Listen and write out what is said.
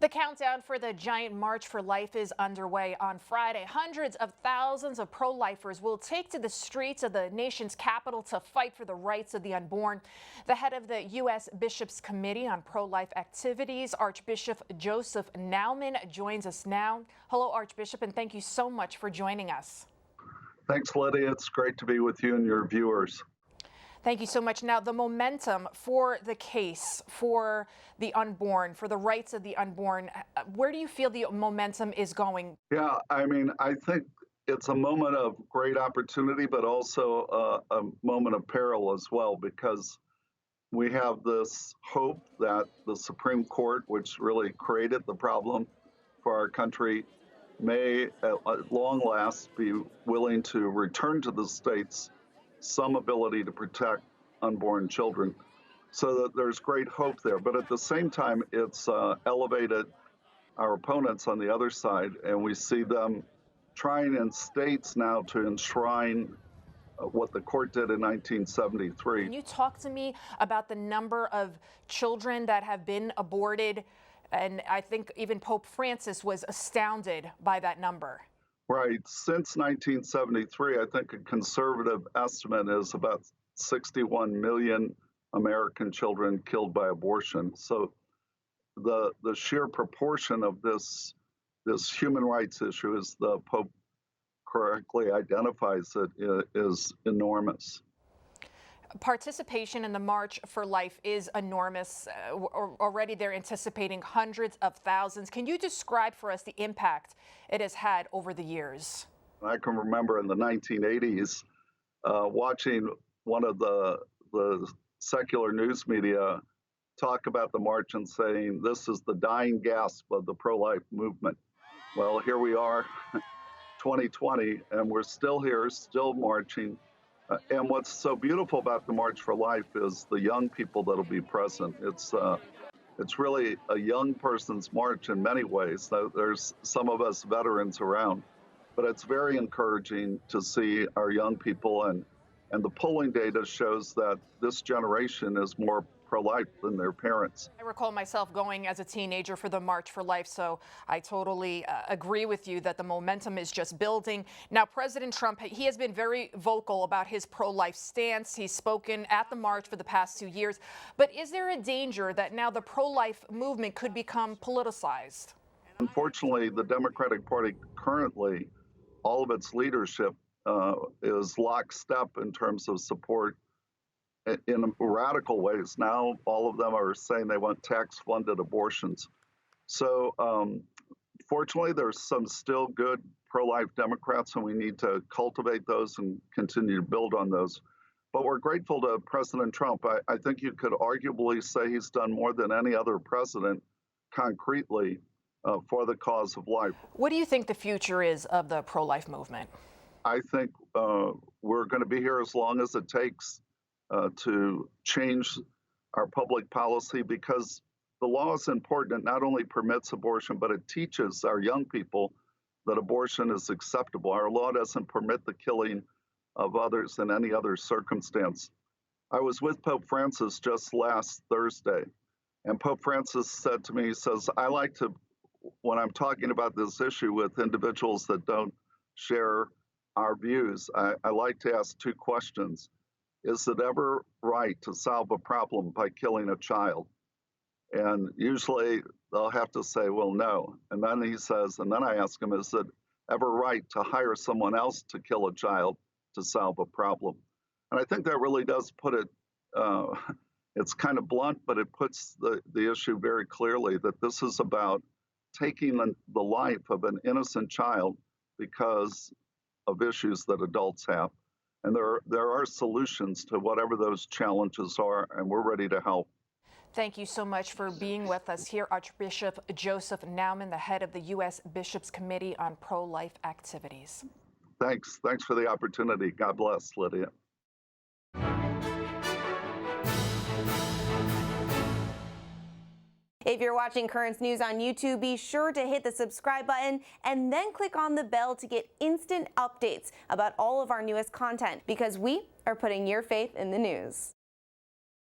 The countdown for the giant March for Life is underway on Friday. Hundreds of thousands of pro-lifers will take to the streets of the nation's capital to fight for the rights of the unborn. The head of the U.S. Bishops Committee on Pro-Life Activities, Archbishop Joseph Naumann, joins us now. Hello, Archbishop, and thank you so much for joining us. Thanks, Lydia. It's great to be with you and your viewers. Thank you so much. Now, the momentum for the case for the unborn, for the rights of the unborn, where do you feel the momentum is going? Yeah, I think it's a moment of great opportunity, but also a moment of peril as well, because we have this hope that the Supreme Court, which really created the problem for our country, may at long last be willing to return to the states some ability to protect unborn children. So that there's great hope there. But at the same time, it's elevated our opponents on the other side, and we see them trying in states now to enshrine what the court did in 1973. Can you talk to me about the number of children that have been aborted? And I think even Pope Francis was astounded by that number. Right. Since 1973, I think a conservative estimate is about 61 million American children killed by abortion. So the sheer proportion of this human rights issue, as the Pope correctly identifies it, is enormous. Participation in the March for Life is enormous. Already they're anticipating hundreds of thousands. Can you describe for us the impact it has had over the years? I can remember in the 1980s watching one of the secular news media talk about the march and saying, this is the dying gasp of the pro-life movement. Well, here we are, 2020, and we're still here, still marching. And what's so beautiful about the March for Life is the young people that'll be present. It's really a young person's march in many ways. There's some of us veterans around, but it's very encouraging to see our young people, and the polling data shows that this generation is more pro-life than their parents. I recall myself going as a teenager for the March for Life, so I totally agree with you that the momentum is just building. Now, President Trump, he has been very vocal about his pro-life stance. He's spoken at the march for the past 2 years. But is there a danger that now the pro-life movement could become politicized? Unfortunately, the Democratic Party currently, all of its leadership is lockstep in terms of support in radical ways. Now, all of them are saying they want tax-funded abortions. So, fortunately, there's some still good pro-life Democrats, and we need to cultivate those and continue to build on those. But we're grateful to President Trump. I think you could arguably say he's done more than any other president concretely for the cause of life. What do you think the future is of the pro-life movement? I think we're going to be here as long as it takes to change our public policy, because the law is important. It not only permits abortion, but it teaches our young people that abortion is acceptable. Our law doesn't permit the killing of others in any other circumstance. I was with Pope Francis just last Thursday, and Pope Francis said to me, he says, I like to, when I'm talking about this issue with individuals that don't share our views, I like to ask two questions. Is it ever right to solve a problem by killing a child? And usually they'll have to say, well, no. And then he says, and then I ask him, is it ever right to hire someone else to kill a child to solve a problem? And I think that really does put it, it's kind of blunt, but it puts the issue very clearly that this is about taking the life of an innocent child because of issues that adults have. And there are solutions to whatever those challenges are, and we're ready to help. Thank you so much for being with us here, Archbishop Joseph Naumann, the head of the U.S. Bishops Committee on Pro-Life Activities. Thanks for the opportunity. God bless, Lydia. If you're watching Currents News on YouTube, be sure to hit the subscribe button and then click on the bell to get instant updates about all of our newest content, because we are putting your faith in the news.